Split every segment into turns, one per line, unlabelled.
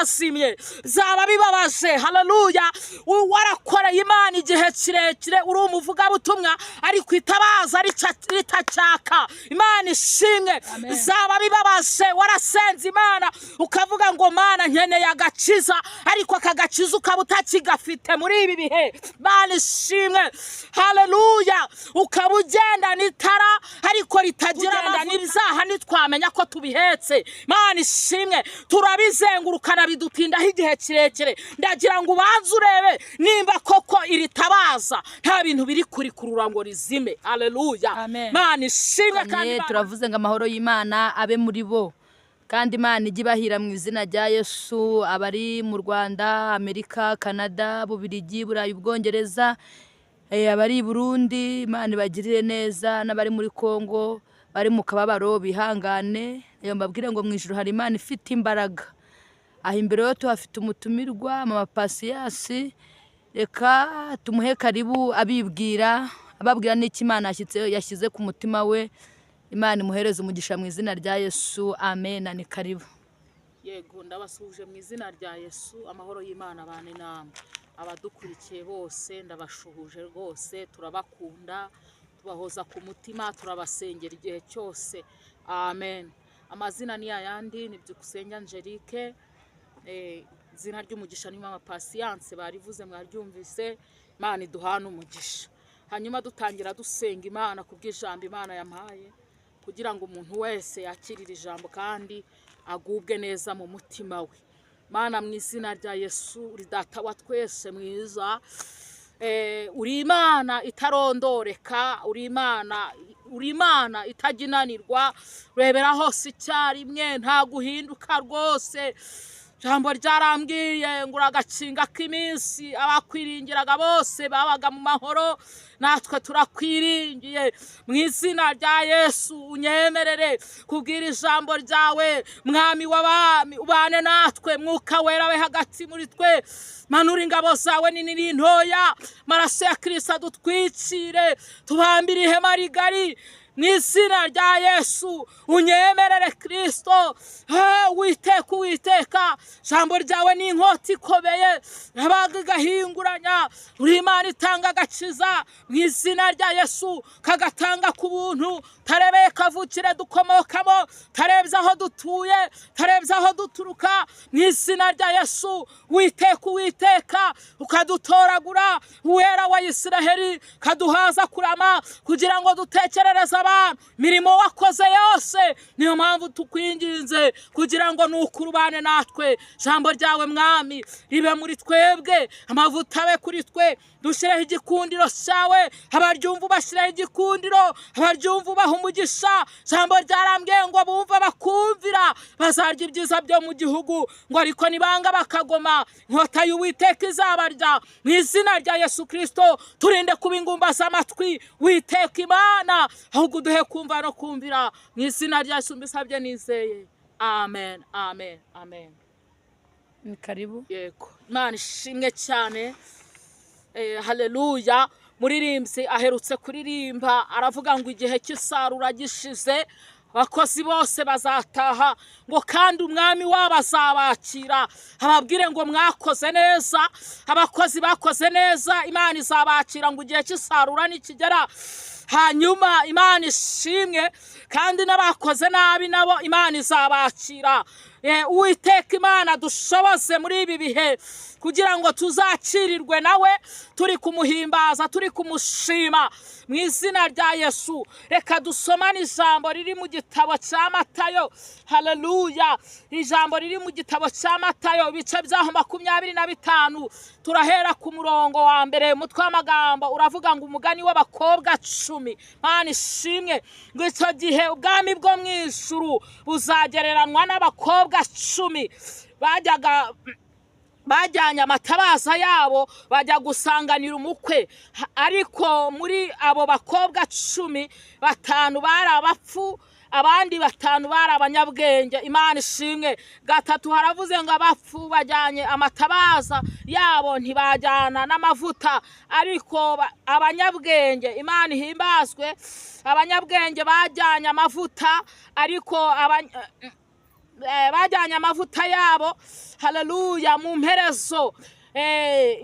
bitazimye, zaba bibabaje. Haleluya. Warakoreye Imana igihe kirekire, uri umuvugabutumwa ariko itabaza ritacaka. Imana ishimwe. Zaba bibabaje, warasenze Imana ukavuga ngo Mana nkeneye agakiza, ariko akagakiza ukaba utakigafite muri ibi bihe. Imana ishimwe. Haleluya. Ukaba ugenda n'itara ariko ritagenda n'ibizaha ntitwamenya ko tubihetse. Imana ishimwe. Turabizengurukana bidutindaho igihe kirekire. Ndagira ngo ubanze urebe nimba koko iritabaza nta bintu biri kurikurura ngo rizime. Haleluya. Imana ishimwe.
Kandi turavuze ngo amahoro y'Imana abe muri bo, kandi Imana ijye ibahira mu izina rya Yesu. Abari mu Rwanda, Amerika, Canada, Bubiligi, Burayi, Ubwongereza, abari i Burundi, Imana ibagirire neza. N'abari muri Kongo bari mu kababaro bihangane. Mbabwire ngo mu ijuru hari Imana ifite imbaraga. Aho imbere yo tuhafite umutumirwa Mama Pasiyasi. Reka tumuhe karibu abibwira, ababwira n'iki Imana yashyize ku mutima we. Imana imuhereze umugisha mu izina rya Yesu. Amen. Ni karibu.
Yego, ndabasuje mu izina rya Yesu. Amahoro y'Imana abane namwe. Abadukurikiye bose ndabashuhuje rwose. Turabakunda, tubahoza ku mutima, turabasengera igihe cyose. Amen. Amazina ni ayandi, ni Byukusenge Angelique. Izina ry'umugisha ni Mama Pasiyance, barivuze mwaryumvise. Imana iduhana umugisha. Hanyuma dutangira dusenga Imana kubw'ijambo Imana yampaye, kugira ngo umuntu wese yakirire ijambo kandi agubwe neza mu mutima we. Mana mu izina rya Yesu, uri data wa twese mwiza. Uri Imana itarondoreka, uri Imana itaginanirwa, rebera hose icyarimwe, nta guhinduka rwose. Jambo ryarambwiye ngo uragacinga k'iminsi, abakwiringiraga bose babaga mu mahoro, natwe turakwiringiye. Mu izina rya Yesu unyemerere kubwira ijambo ryawe, Mwami w'abami, ubane natwe. Mwuka wera we hagati muri twe, manura ingabo zawe nini n'intoya, maraso ya Kristo adutwikire, tubambire ihema rigari. Mu izina rya Yesu unyemerere Kristo. Uwiteka, jambo ryawe ni inkota ikomeye, abaga igahinguranya. Uri Imana itanga agakiza. Mu izina rya Yesu, kagatanga ku buntu, tarebeye kavukire dukomokamo, tarebye aho dutuye, tarebye aho duturuka. Mu izina rya Yesu, Uwiteka, ukadutoragura. Uwera wa Isiraheli, kaduhaza kurama, kugira ngo dutekerereze mirimo wakoze yose. Niyo mpamvu tukwinginze kugira ngo nukurubane natwe. Jambo ryawe Mwami ribe muri twebwe, amavuta abe kuri twe. Dushireho igikundiro cyawe, abaryumva bashireho igikundiro, abaryumva baha umugisha. Jambo ryarambwiye ngo bumva bakumvira bazarya ibyiza byo mu gihugu, ngo ariko nibanga bakagoma inkota y'Uwiteka izabarya. Mu izina rya Yesu Kristo, turinde kuba ingumba z'amatwi. Witeka Imana, ahubwo duhe kumva no kumvira. Mu izina rya Yesu mbisabye nizeye. Amen. Amen. Amen.
Ni karibu.
Yego, Imana ishimwe cyane. Haleluya. Muririmbyi aherutse kuririmba aravuga ngo igihe cy'isarura gishize, abakozi bose bazataha, ngo kandi umwami wabo azabakira, ababwire ngo mwakoze neza. Abakozi bakoze neza, Imana izabakira ngo igihe cy'isarura nikigera. Hanyuma Imana ishimwe, kandi n'abakoze nabi nabo Imana izabakira. Uwiteka Imana dushoboze muri ibi bihe, kugira ngo tuzakirirwe nawe, turi kumuhimbaza, turi kumushima. Mu izina rya Yesu, reka dusomane ijambo riri mu gitabo cya Matayo. Haleluya. Ijambo riri mu gitabo cya Matayo, ibice byaho 25. Turahera ku murongo wa mbere. Umutwe w'amagambo uravuga ngo umugani w'abakobwa 10. Mana ishimwe, ngo icyo gihe ubwami bwo mu ijuru buzagereranwa n'abakobwa 10 bajyanye amatabaza yabo bajya gusanganira umukwe. Ariko muri abo bakobwa 10, 5 bari abapfu, abandi 5 bari abanyabwenge. Imana ishimwe. 3 haravuze ngo abapfu bajyanye amatabaza yabo, ntibajyana n'amavuta, ariko abanyabwenge, Imana ihimbazwe, abanyabwenge bajyanye amavuta, ariko bajyanye amavuta yabo haleluya mu mperezo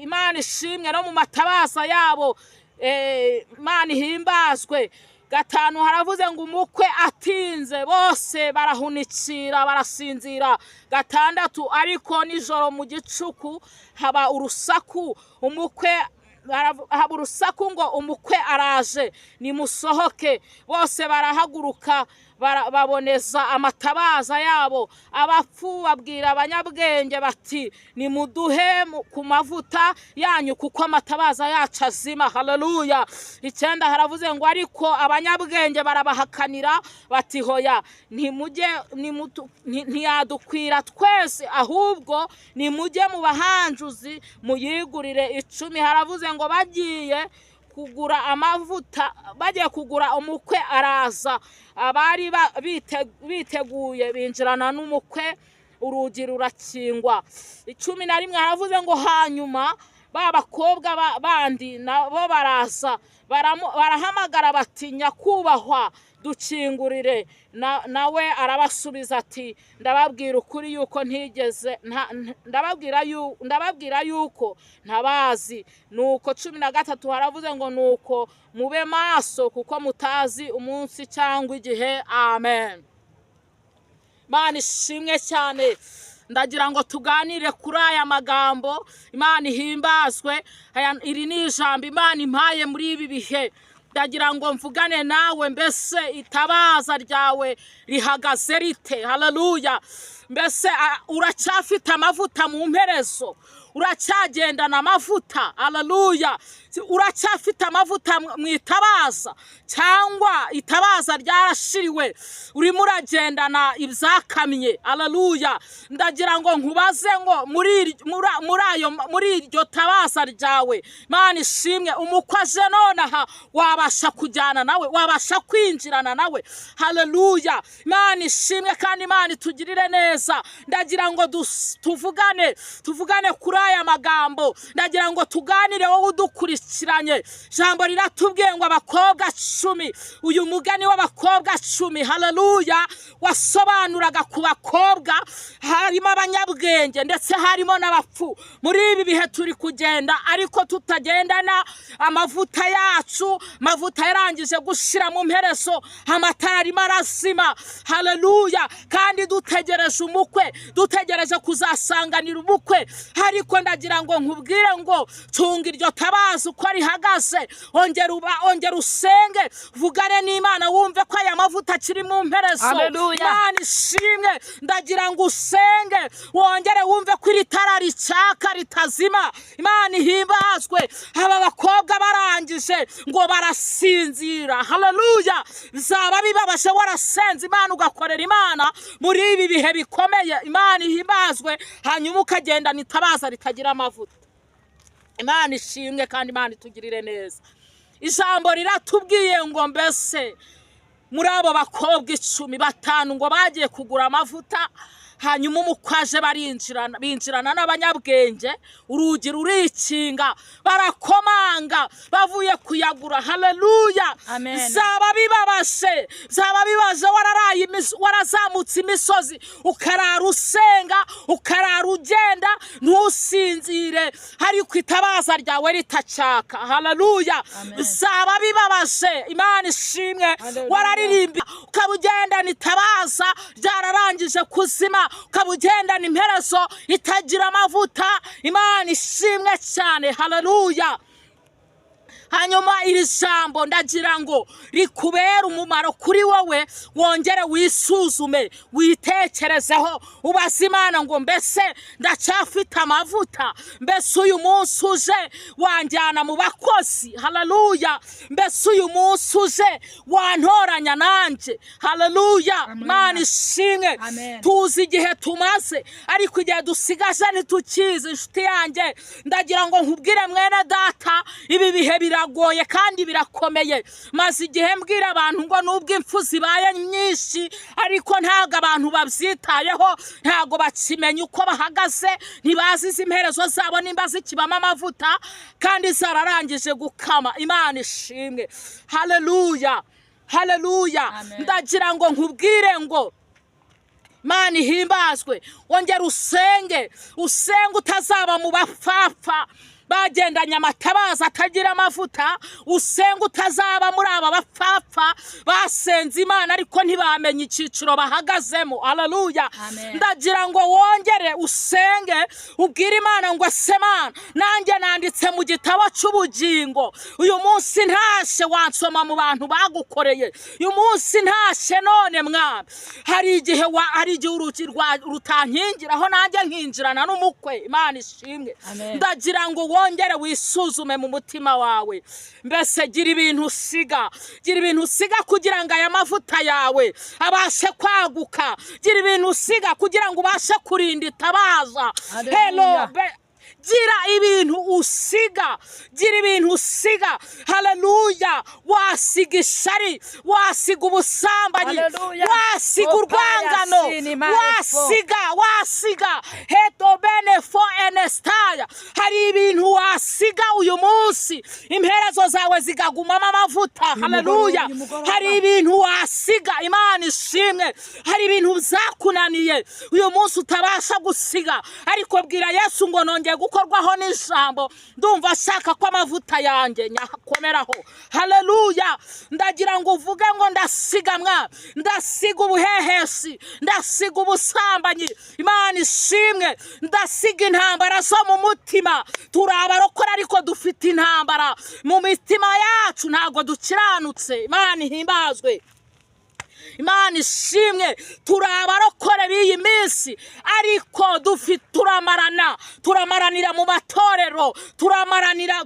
Imana ishimwe no mu matabaza yabo Imana ihimbazwe. Gatanu haravuze ngo umukwe atinze bose barahunikira barasinzira. Gatandatu ariko nijoro mu gicuku haba urusaku haba urusaku ngo umukwe araje nimusohoke. Bose barahaguruka baboneza amatabaza yabo. Abapfu babwira abanyabwenge bati nimuduhe ku mavuta yanyu kuko amatabaza yacu azima. Haleluya. 9 haravuze ngo ariko abanyabwenge barabahakanira bati hoya ntiyadukwira twese ahubwo nimujye mu bahanjuzi muyigurire. 10 haravuze ngo bagiye kugura amavuta bagiye kugura umukwe araza. Abari biteguye binjirana n'umukwe urugi rurakingwa. 11 haravuze ngo hanyuma babakobwa bandi nabo baraza barahamagara bati nyakubahwa dukingurire. Nawe arabasubiza ati ndababwira ukuri yuko ntigeze ndababwira yuko ntabazi. Nuko 13 haravuze ngo nuko mube maso kuko mutazi umunsi cyangwa igihe. Amen. Imana ishimwe cyane. Ndagira ngo tuganire kuri aya magambo. Imana ihimbazwe. Iri ni ijambo Imana impaye muri ibi bihe. Ndagira ngo mvugane nawe mbese itabaza ryawe rihagaze rite. Haleluya. Mbese uracyafite amavuta mu mperezo, uracyagendana amavuta. Haleluya. Uracyafite amavuta mu itabaza cyangwa itabaza ryarashiriwe urimo uragendana ibyakamye. Haleluya. Ndagira ngo nkubaze ngo muri iryo tabaza ryawe Imana ishimwe umukwe aje nonaha wabasha kujyana nawe, wabasha kwinjirana nawe. Haleluya. Imana ishimwe kandi Imana itugirire neza. Ndagira ngo tuvugane kuri aya magambo. Ndagira ngo tuganire wowe udukurikiranye. Jambo riratubwiye ngo abakobwa 10. Uyu mugani w'abakobwa 10 haleluya wasobanuraga ku bakobwa harimo abanyabwenge ndetse harimo n'abapfu. Muri ibi bihe turi kugenda ariko tutagendana amavuta yacu. Mavuta yarangije gushira mu mperezo, amatara arimo arazima. Haleluya. Kandi dutegereje umukwe, dutegereje kuzasanganira umukwe. Ariko ndagira ngo nkubwire ngo tunga iryo tabaza uko rihagaze. Ongera usenge, vugane n'Imana wumve ko aya mavuta akiri mu mperezo. Imana ishimwe. Ndagira ngo usenge wongere wumve ko iri tara ricaka ritazima. Imana ihimbazwe. Aba bakobwa barangije ngo barasinzira. Haleluya. Zaba bibabashe warasenze Imana ugakorera Imana muri ibi bihe bikomeye. Imana ihimbazwe. Hanyuma ukagendana itabaza ritagira amavuta. Imana ishimwe kandi Imana itugirire neza. Ijambo riratubwiye ngo mbese muri abo bakobwa 10 batanu ngo bagiye kugura amavuta. Hanyuma umukwaje binjirana n'abanyabwenge. Urugi rurikinga barakomanga bavuye kuyagura. Haleluya. Zaba bibabaje warazamutse imisozi ukarara usenga ukarara ugenda ntusinzire ariko itabaza ryawe ritacaka. Haleluya. Zaba bibabaje Imana ishimwe wararirimba ukabugendana itabaza ryararangije kuzima ukabugendana imperezo itagira amavuta. Imana ishimwe cyane. Haleluya. Hanyuma iri jambo ndagira ngo rikubera umumaro kuri wowe. Wongere wisuzume witekerezeho ubaze Imana ngo mbese ndacyafite amavuta. Mbese uyu munsi uje wanjyana mu bakozi. Haleluya. Mbese uyu munsi uje wantoranya nanjye. Haleluya. Imana ishimwe. Tuzi igihe tumaze ariko igihe dusigaje ntitukizi. Inshuti yanjye ndagira ngo nkubwire mwene data ibi bihe biragoye kandi birakomeye. Maze igihe mbwira abantu ngo nubwo impfu zibaye nyinshi ariko ntago abantu babyitayeho, ntago bakimenya uko bahagaze, ntibazi imperezo zabo nimba zikibama amavuta kandi zararangije gukama. Imana ishimwe. Haleluya. Haleluya. Ndagira ngo nkubwire ngo Imana ihimbazwe. Wongera usenge utazaba mu bapfapfa bagendanye amatabaza atagira amavuta. Usenga utazaba muri aba bapfapfa basenze Imana ariko ntibamenye icyiciro bahagazemo. Haleluya. Ndagira ngo wongere usenge ubwire Imana ngo ese Mana, nanjye nanditse mu gitabo cy'ubugingo. Uyu munsi ntashe wansoma mu bantu bagukoreye. Uyu munsi ntashe none Mwami. Hari igihe urugi rutankingiraho nanjye nkinjirana n'umukwe. Imana ishimwe. Ndagira ngo wongere wisuzume mu mutima wawe. Mbese gira ibintu usiga kugira ngo aya mavuta yawe abashe kwaguka. Gira ibintu usiga kugira ngo ubashe kurinda itabaza. Hello. Gira ibintu usiga. Haleluya. Wasiga ishari, wasiga ubusambanyi, wasiga urwangano, wasiga heto benefo enestaya. Hari ibintu wasiga uyu munsi imperezo zawe zigagumamo amavuta. Haleluya. Hari ibintu wasiga. Imana ishimwe. Hari ibintu byakunaniye uyu munsi utabasha gusiga, ariko bwira Yesu ngo nongeye gukorwaho n'ijambo. Ndumva ashaka ko amavuta yanjye nyakomeraho. Haleluya. Ndagira ngo uvuge ngo ndasiga Mwami, ndasiga ubuhehesi, ndasiga ubusambanyi. Imana ishimwe. Ndasiga intambara zo mu mutima. Turi abarokora ariko dufite intambara mu mitima yacu, ntago dukiranutse. Imana ihimbazwe. Imana ishimwe. Turi abarokore b'iyi minsi ariko turamaranira mu matorero, turamaranira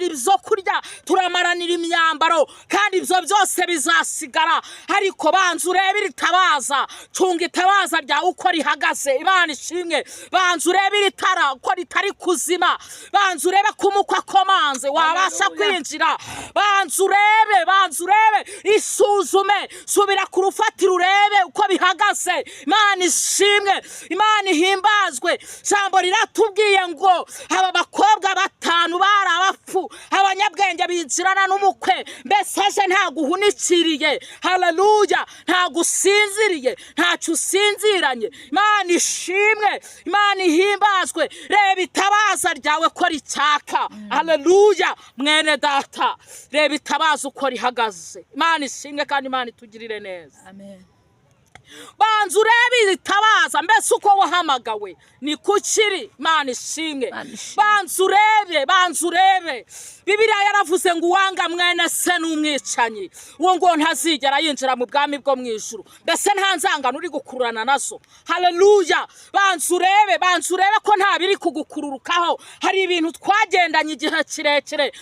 ibyo kurya, turamaranira imyambaro, kandi ibyo byose bizasigara. Ariko banza urebe iritabaza, cunga itabaza ryawe uko rihagaze. Imana ishimwe. Banza urebe iritara uko ritari kuzima. Banza urebe ko umukwe akomanze wabasha kwinjira. Banza urebe isuzume, subira ku rufatiro urebe uko bihagaze. Imana ishimwe. Imana ihimbazwe. Jambo riratubwiye ngo aba bakobwa 5 bari abapfu, abanyabwenge binjirana n'umukwe. Mbese aje nta guhunikiriye. Haleluya. Nta gusinziriye, ntacyo usinziranye. Imana ishimwe. Imana ihimbazwe. Reba itabaza ryawe ko ricyaka. Haleluya. Mwene data, reba itabaza uko rihagaze. Imana ishimwe kandi Imana itugirire neza.
Amen.
Banza urebe iritabaza mbese uko wahamagawe ni kukiri. Imana ishimwe. Banza urebe. Bibiliya yaravuze ngo uwanga mwene se n'umwicanyi uwo ngo ntazigera yinjira mu bwami bwo mu ijuru. Mbese nta nzangano uri gukururana nazo. Haleluya. Banza urebe ko nta biri kugukururukaho. Hari ibintu twagendanye igihe kirekire.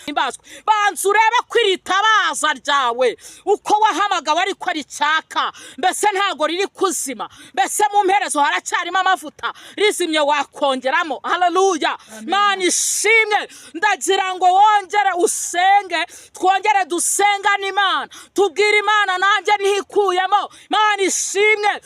Banza urebe ko iritabaza ryawe uko wahamagawe ariko ricyaka. Mbese ntago riri kuzima. Mbese mu mperezo haracyarimo amavuta, rizimye wakongeramo. Haleluya. Imana ishimwe. Ndagira ngo wongere usenge, twongere dusengane Imana, tubwire Imana nanjye ntihikuyemo. Imana ishimwe.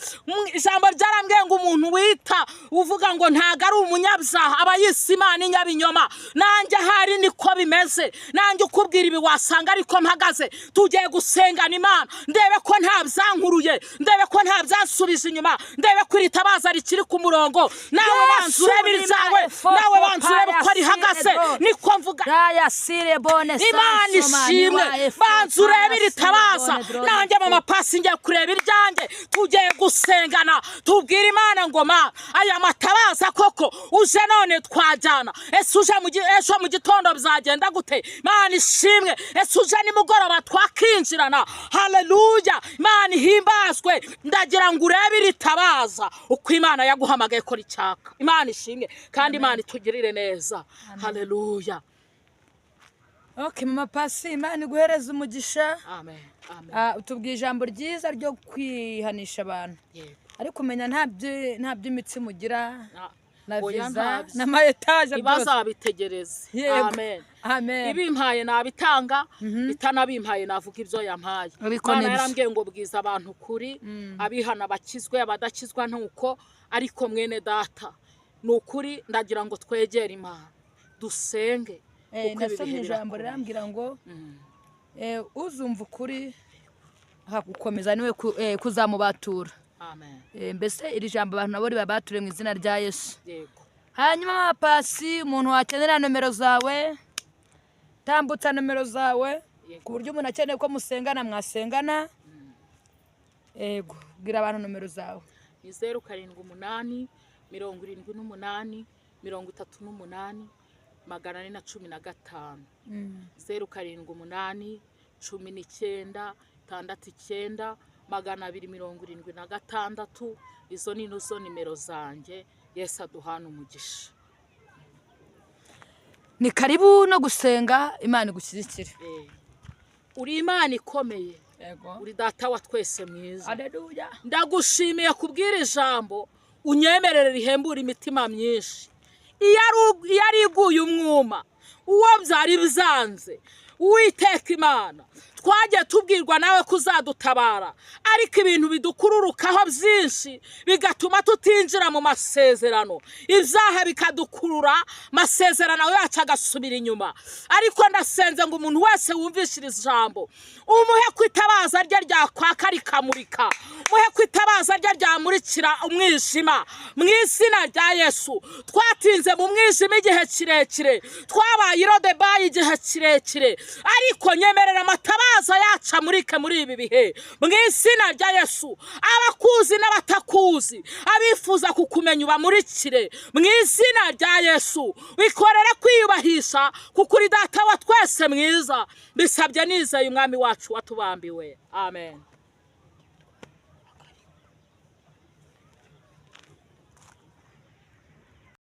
Ijambo ryarambwiye ngo umuntu wita uvuga ngo ntago ari umunyabyaha aba yise Imana inyabinyoma. Nanjye hari niko bimeze. Nanjye ukubwira ibi wasanga ariko mpagaze. Tugiye gusengana Imana, ndebe ko nta byankuruye, ndebe ko nta byansubije inyuma, ndebe ko iritabaza rikiri ku murongo. Nawe banza urebe iryawe, nawe banza urebe uko rihagaze. Niko mvuga. Imana ishimwe. Banza urebe iritabaza. Nanjye mama pasi ngiye kureba iryanjye. Tugiye gusengana, tubwire Imana ngo ma aya matabaza koko uje none twajyana. Ese uje ejo mu gitondo bizagenda gute? Imana ishimwe. Ese uje nimugoroba twakinjirana. Haleluya. Imana ihimbazwe. Ndagira ngo urebe iritabaza uko Imana yaguhamagaye ko ricyaka. Imana ishimwe kandi Imana itugirire neza. Haleluya.
Okay, mama pasi, Imana iguhereze umugisha.
Amen.
Utubwiye ijambo ryiza ryo kwihanisha abantu. Ariko umenya nta by'imitsi mugira na viza n'ama etaje
ibazabitegereze. Amen. Ibimpaye nabitanga, bitanabimpaye navuga ibyo yampaye. Imana yarambwiye ngo bwiza abantu kuri, abihana bakizwe, abadakizwa ntuko. Ariko mwene data, nukuri ndagira ngo twegere Imana dusenge.
Nasomye ijambo rirambwira ngo uzumva ukuri hagukomeza niwe kuzamubatura.
amen.
Mbese iri jambo abantu nabo riba bature mu izina rya Yesu.
Yego.
Hanyuma Pasi, umuntu wakenera nomero zawe, tambutsa nomero zawe ku buryo umuntu akeneye ko musengana mwasengana. Yego, bwira abantu nomero zawe.
Ni 078 78 38 415. 078 19 69 276. Izo ni nuzo nimero zanjye. Yesu aduhana umugisha.
Ni karibu no gusenga, Imana igushyigikire.
Uri Imana ikomeye.
Yego.
Uri data wa twese mwiza.
Haleluya.
Ndagushimiye kubwira ijambo unyemerere rihembura imitima myinshi. Iyo ari iguye umwuma, uwo byari bizanze, Uwiteka Imana, twagiye tubwirwa nawe kuzadutabara, ariko ibintu bidukururukaho byinshi bigatuma tutinjira mu masezerano, ibyaha bikadukurura, masezerano yacu agasubira inyuma. Ariko ndasenze ngo umuntu wese wumvishiriza ijambo umuhe kwitabaza rye ryakwaka rikamurika, muhe kwitabaza rye ryamurikira umwijima mu izina rya Yesu. Twatinze mu mwijima igihe kirekire, twabaye irodebayi igihe kirekire, ariko nyemerera amatabaza yacu amurike muri ibi bihe mu izina rya Yesu. Abakuzi n'abatakuzi, abifuza kukumenya ubamurikire mu izina rya Yesu. Wikorere kwiyubahisha kuko uri data wa twese mwiza, bisabye nizeye umwami wacu watubambiwe. Amen.